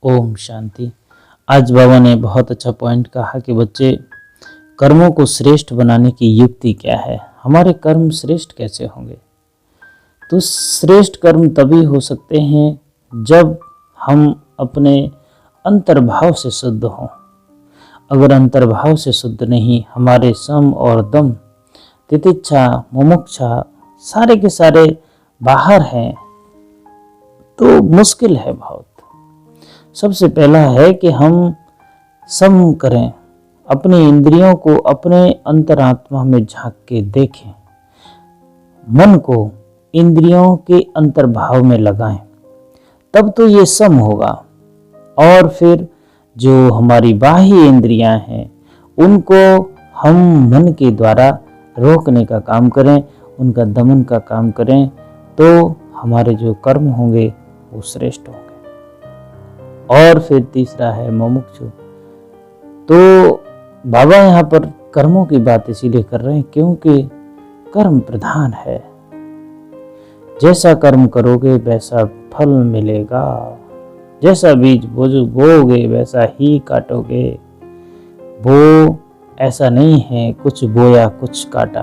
ओम शांति। आज बाबा ने बहुत अच्छा पॉइंट कहा कि बच्चे, कर्मों को श्रेष्ठ बनाने की युक्ति क्या है। हमारे कर्म श्रेष्ठ कैसे होंगे? तो श्रेष्ठ कर्म तभी हो सकते हैं जब हम अपने अंतर्भाव से शुद्ध हों। अगर अंतर्भाव से शुद्ध नहीं, हमारे सम और दम, तितिक्षा, मुमुक्षा सारे के सारे बाहर हैं, तो मुश्किल है बहुत। सबसे पहला है कि हम सम करें, अपनी इंद्रियों को अपने अंतरात्मा में झांक के देखें, मन को इंद्रियों के अंतर्भाव में लगाएं, तब तो ये सम होगा। और फिर जो हमारी बाह्य इंद्रियां हैं उनको हम मन के द्वारा रोकने का काम करें, उनका दमन का काम करें, तो हमारे जो कर्म होंगे वो श्रेष्ठ होंगे। और फिर तीसरा है मुमुक्षु। तो बाबा यहाँ पर कर्मों की बात इसीलिए कर रहे हैं क्योंकि कर्म प्रधान है। जैसा कर्म करोगे वैसा फल मिलेगा, जैसा बीज बोओगे वैसा ही काटोगे। वो ऐसा नहीं है कुछ बोया कुछ काटा,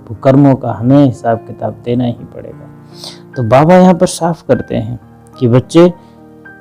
वो कर्मों का हमें हिसाब किताब देना ही पड़ेगा। तो बाबा यहाँ पर साफ करते हैं कि बच्चे,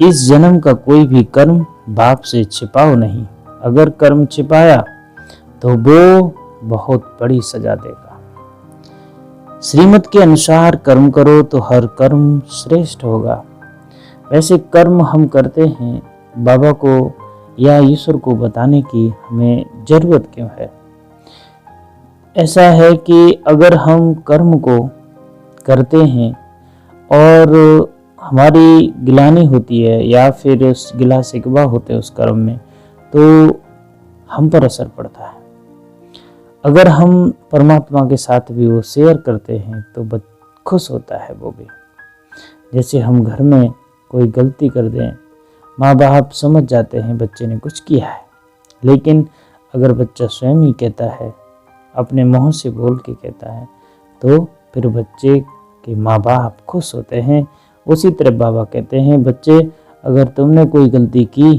इस जन्म का कोई भी कर्म बाप से छिपाओ नहीं। अगर कर्म छिपाया तो वो बहुत बड़ी सजा देगा। श्रीमत के अनुसार कर्म करो तो हर कर्म श्रेष्ठ होगा। वैसे कर्म हम करते हैं, बाबा को या ईश्वर को बताने की हमें जरूरत क्यों है? ऐसा है कि अगर हम कर्म को करते हैं और हमारी गिलानी होती है या फिर गिला शिकवा होते हैं उस कर्म में, तो हम पर असर पड़ता है। अगर हम परमात्मा के साथ भी वो शेयर करते हैं तो खुश होता है वो भी। जैसे हम घर में कोई गलती कर दें, माँ बाप समझ जाते हैं बच्चे ने कुछ किया है, लेकिन अगर बच्चा स्वयं ही कहता है, अपने मुँह से बोल के कहता है, तो फिर बच्चे के माँ बाप खुश होते हैं। उसी तरह बाबा कहते हैं, बच्चे अगर तुमने कोई गलती की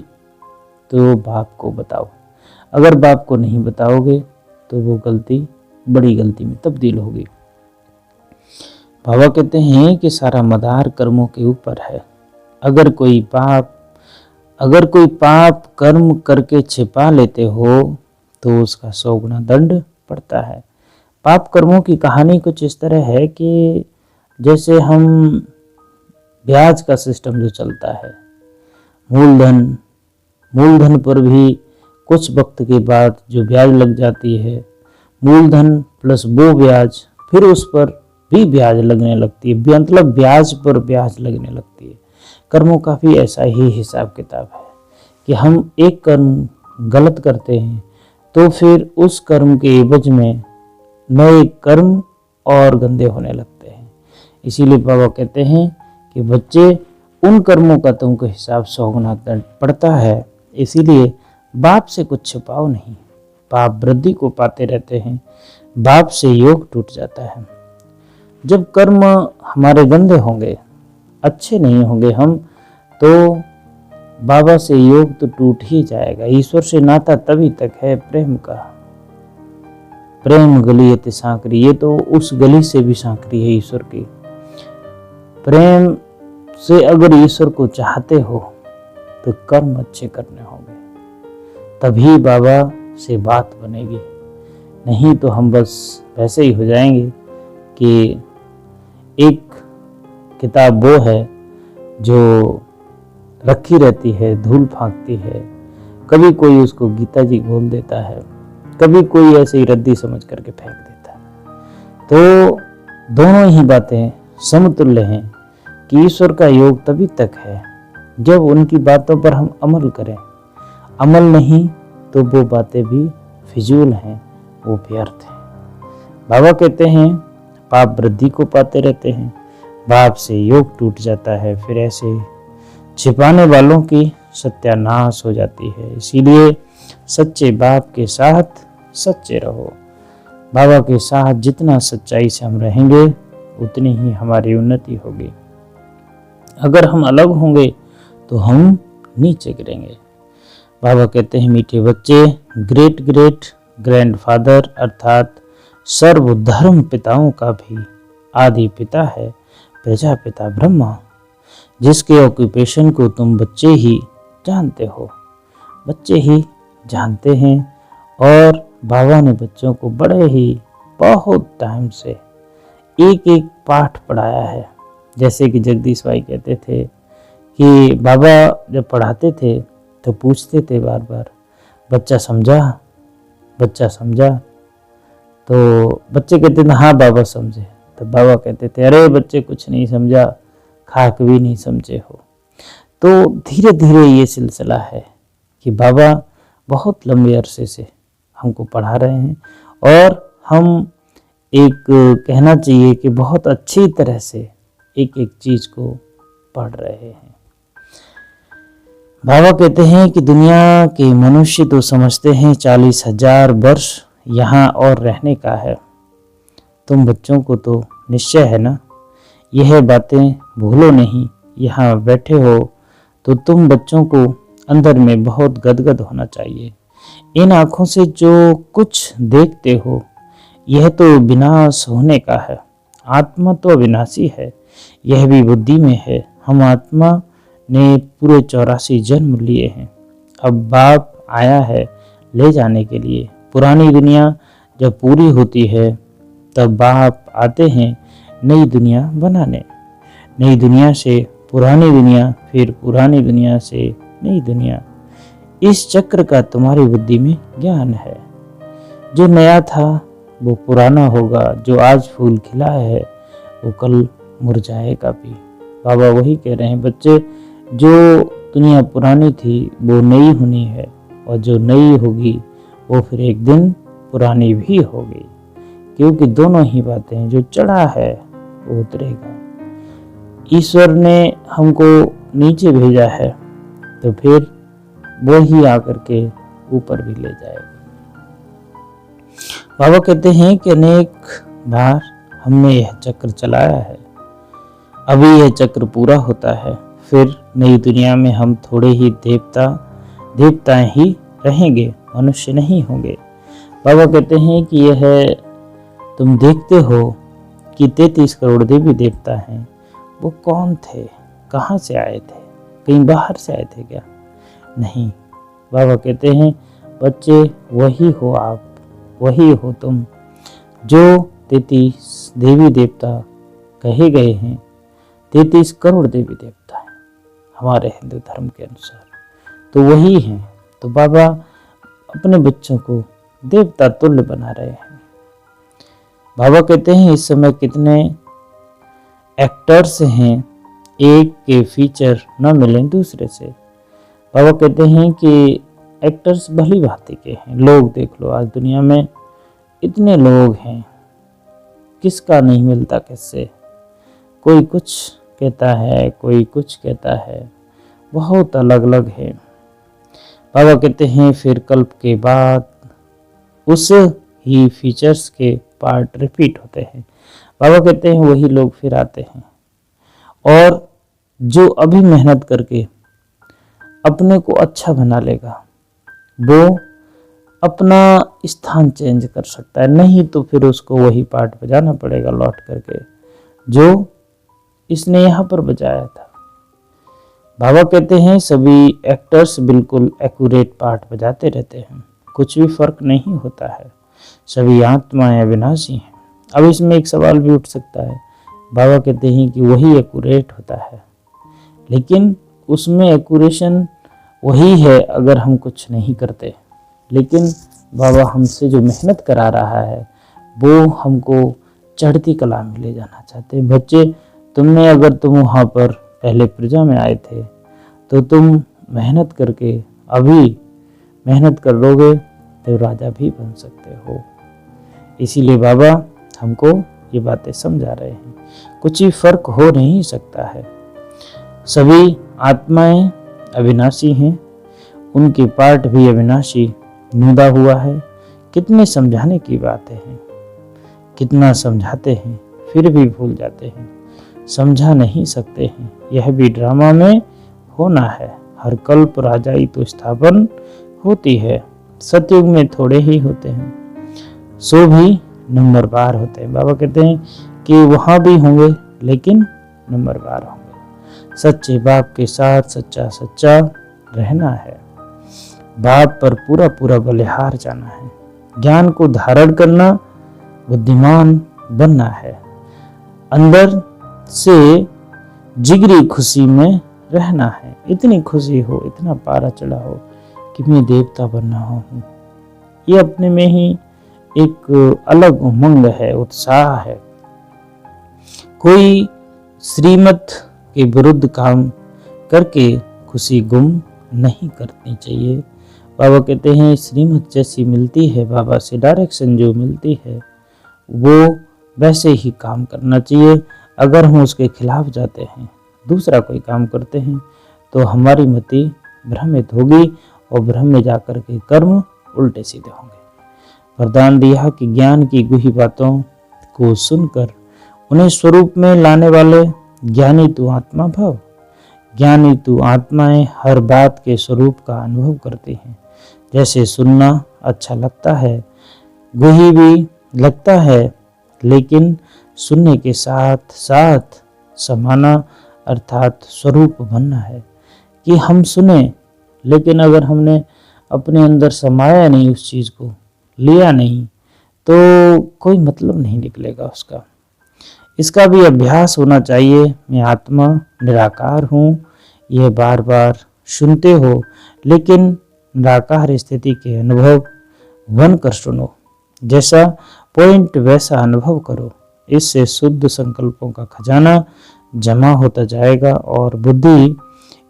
तो बाप को बताओ। अगर बाप को नहीं बताओगे तो वो गलती बड़ी गलती में तब्दील होगी। बाबा कहते हैं कि सारा मदार कर्मों के ऊपर है। अगर कोई पाप कर्म करके छिपा लेते हो तो उसका 100 गुना दंड पड़ता है। पाप कर्मों की कहानी कुछ इस तरह है कि जैसे हम ब्याज का सिस्टम जो चलता है, मूलधन पर भी कुछ वक्त के बाद जो ब्याज लग जाती है, मूलधन प्लस वो ब्याज, फिर उस पर भी ब्याज लगने लगती है, मतलब ब्याज पर ब्याज लगने लगती है। कर्मों का भी ऐसा ही हिसाब किताब है कि हम एक कर्म गलत करते हैं तो फिर उस कर्म के एवज में नए कर्म और गंदे होने लगते हैं। इसीलिए बाबा कहते हैं कि बच्चे, उन कर्मों का तुमको हिसाब 100 गुना दंड पड़ता है। इसीलिए बाप से कुछ छिपाओ नहीं। पाप वृद्धि को पाते रहते हैं, बाप से योग टूट जाता है। जब कर्म हमारे गंदे होंगे, अच्छे नहीं होंगे हम, तो बाबा से योग तो टूट ही जाएगा। ईश्वर से नाता तभी तक है प्रेम का। प्रेम गली अति सांकरी, ये तो उस गली से भी सांकरी है ईश्वर की। प्रेम से अगर ईश्वर को चाहते हो तो कर्म अच्छे करने होंगे, तभी बाबा से बात बनेगी। नहीं तो हम बस वैसे ही हो जाएंगे कि एक किताब वो है जो रखी रहती है, धूल फांकती है। कभी कोई उसको गीता जी बोल देता है, कभी कोई ऐसे ही रद्दी समझ करके फेंक देता है। तो दोनों ही बातें समतुल्य हैं कि ईश्वर का योग तभी तक है जब उनकी बातों पर हम अमल करें। अमल नहीं तो वो बातें भी फिजूल हैं, वो व्यर्थ हैं। बाबा कहते हैं पाप वृद्धि को पाते रहते हैं, बाप से योग टूट जाता है, फिर ऐसे छिपाने वालों की सत्यानाश हो जाती है। इसीलिए सच्चे बाप के साथ सच्चे रहो। बाबा के साथ जितना सच्चाई से हम रहेंगे उतनी ही हमारी उन्नति होगी। अगर हम अलग होंगे तो हम नीचे गिरेंगे। बाबा कहते हैं मीठे बच्चे, ग्रेट ग्रेट ग्रैंडफादर अर्थात सर्व धर्म पिताओं का भी आदि पिता है प्रजापिता ब्रह्मा, जिसके ऑक्यूपेशन को तुम बच्चे ही जानते हो, बच्चे ही जानते हैं। और बाबा ने बच्चों को बड़े ही बहुत टाइम से एक एक पाठ पढ़ाया है। जैसे कि जगदीश भाई कहते थे कि बाबा जब पढ़ाते थे तो पूछते थे बार बार, बच्चा समझा, बच्चा समझा? तो बच्चे कहते थे हाँ बाबा समझे। तो बाबा कहते थे अरे बच्चे कुछ नहीं समझा, खाक भी नहीं समझे हो। तो धीरे धीरे ये सिलसिला है कि बाबा बहुत लंबे अरसे से हमको पढ़ा रहे हैं और हम एक कहना चाहिए कि बहुत अच्छी तरह से एक एक चीज को पढ़ रहे हैं। बाबा कहते हैं कि दुनिया के मनुष्य तो समझते हैं 40,000 वर्ष यहाँ और रहने का है। तुम बच्चों को तो निश्चय है ना, यह बातें भूलो नहीं। यहाँ बैठे हो तो तुम बच्चों को अंदर में बहुत गदगद होना चाहिए। इन आँखों से जो कुछ देखते हो यह तो विनाश होने का है। आत्मा तो अविनाशी है, यह भी बुद्धि में है। हम आत्मा ने पूरे 84 जन्म लिए हैं। अब बाप आया है ले जाने के लिए। पुरानी दुनिया जब पूरी होती है तब बाप आते हैं नई दुनिया बनाने। नई दुनिया से पुरानी दुनिया, फिर पुरानी दुनिया से नई दुनिया। इस चक्र का तुम्हारी बुद्धि में ज्ञान है। जो नया था वो पुराना होगा, जो आज फूल खिला है वो कल मुरझाएगा भी। बाबा वही कह रहे हैं बच्चे, जो दुनिया पुरानी थी वो नई होनी है और जो नई होगी वो फिर एक दिन पुरानी भी होगी, क्योंकि दोनों ही बातें हैं। जो चढ़ा है वो उतरेगा। ईश्वर ने हमको नीचे भेजा है तो फिर वो ही आकर के ऊपर भी ले जाएगा। बाबा कहते हैं कि अनेक बार हमने यह चक्र चलाया है, अभी यह चक्र पूरा होता है, फिर नई दुनिया में हम थोड़े ही देवताएं ही रहेंगे, मनुष्य नहीं होंगे। बाबा कहते हैं कि यह तुम देखते हो कि 33 करोड़ देवी देवता हैं, वो कौन थे, कहाँ से आए थे, कहीं बाहर से आए थे क्या? नहीं। बाबा कहते हैं बच्चे वही हो आप, वही हो तुम जो 33 देवी देवता कहे गए हैं। 33 करोड़ देवी देवता हैं हमारे हिंदू धर्म के अनुसार, तो वही हैं। तो बाबा अपने बच्चों को देवता तुल्य बना रहे हैं। बाबा कहते हैं इस समय कितने एक्टर्स हैं, एक के फीचर न मिले दूसरे से। बाबा कहते हैं कि एक्टर्स भली भांति के हैं। लोग देख लो, आज दुनिया में इतने लोग हैं, किसका नहीं मिलता किससे। कोई कुछ कहता है, कोई कुछ कहता है, बहुत अलग अलग है। बाबा कहते हैं फिर कल्प के बाद उस ही फीचर्स के पार्ट रिपीट होते हैं। बाबा कहते हैं वही लोग फिर आते हैं और जो अभी मेहनत करके अपने को अच्छा बना लेगा वो अपना स्थान चेंज कर सकता है, नहीं तो फिर उसको वही पार्ट बजाना पड़ेगा लौट करके जो इसने यहाँ पर बजाया था। बाबा कहते हैं सभी एक्टर्स बिल्कुल एक्यूरेट पार्ट बजाते रहते हैं, कुछ भी फर्क नहीं होता है। सभी आत्माएं अविनाशी हैं। अब इसमें एक सवाल भी उठ सकता है, बाबा कहते हैं कि वही एक्यूरेट होता है, लेकिन उसमें एक्यूरेशन वही है अगर हम कुछ नहीं करते। लेकिन बाबा हमसे जो मेहनत करा रहा है वो हमको चढ़ती कला में ले जाना चाहते हैं। बच्चे, तुमने अगर तुम वहाँ पर पहले प्रजा में आए थे तो तुम मेहनत करके अभी मेहनत कर लोगे तो राजा भी बन सकते हो। इसीलिए बाबा हमको ये बातें समझा रहे हैं। कुछ ही फर्क हो नहीं सकता है। सभी आत्माएं अविनाशी हैं, उनके पार्ट भी अविनाशी नुदा हुआ है। कितने समझाने की बातें हैं, कितना समझाते हैं फिर भी भूल जाते हैं, समझा नहीं सकते हैं। यह भी ड्रामा में होना है, हर कल्प राजाई तो स्थापन होती है। सतयुग में थोड़े ही होते हैं, सो भी नंबरवार होते हैं। बाबा कहते हैं कि वहाँ भी होंगे लेकिन नंबरवार होंगे। सच्चे बाप के साथ सच्चा सच्चा रहना है, बाप पर पूरा पूरा बलिहार जाना है, ज्ञान को धारण करना, बुद्धिमान बनना है, अंदर से जिगरी खुशी में रहना है। इतनी खुशी हो, इतना पारा चढ़ा हो कि मैं देवता बनना हूँ। ये अपने में ही एक अलग उमंग है, उत्साह है। कोई श्रीमत के विरुद्ध काम करके खुशी गुम नहीं करनी चाहिए। बाबा कहते हैं श्रीमत जैसी मिलती है, बाबा से डायरेक्शन जो मिलती है वो वैसे ही काम करना चाहिए। अगर हम उसके खिलाफ जाते हैं, दूसरा कोई काम करते हैं, तो हमारी मति भ्रमित होगी और भ्रम में जाकर के कर्म उल्टे सीधे होंगे। वरदान दिया कि ज्ञान की गुही बातों को सुनकर उन्हें स्वरूप में लाने वाले ज्ञानी तू आत्मा भव। ज्ञानी तू आत्माएं हर बात के स्वरूप का अनुभव करती हैं। जैसे सुनना अच्छा लगता है, गुही भी लगता है, लेकिन सुनने के साथ साथ समाना अर्थात स्वरूप बनना है कि हम सुने, लेकिन अगर हमने अपने अंदर समाया नहीं, उस चीज़ को लिया नहीं, तो कोई मतलब नहीं निकलेगा उसका। इसका भी अभ्यास होना चाहिए। मैं आत्मा निराकार हूँ, यह बार बार सुनते हो, लेकिन निराकार स्थिति के अनुभव बनकर सुनो। जैसा पॉइंट वैसा अनुभव करो। इससे शुद्ध संकल्पों का खजाना जमा होता जाएगा और बुद्धि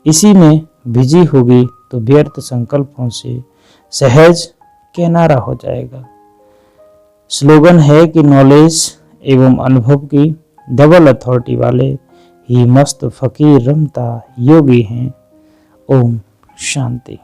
इसी में बिजी होगी, तो व्यर्थ संकल्पों से सहज किनारा हो जाएगा। स्लोगन है कि नॉलेज एवं अनुभव की डबल अथॉरिटी वाले ही मस्त फकीर रमता योगी हैं। ओम शांति।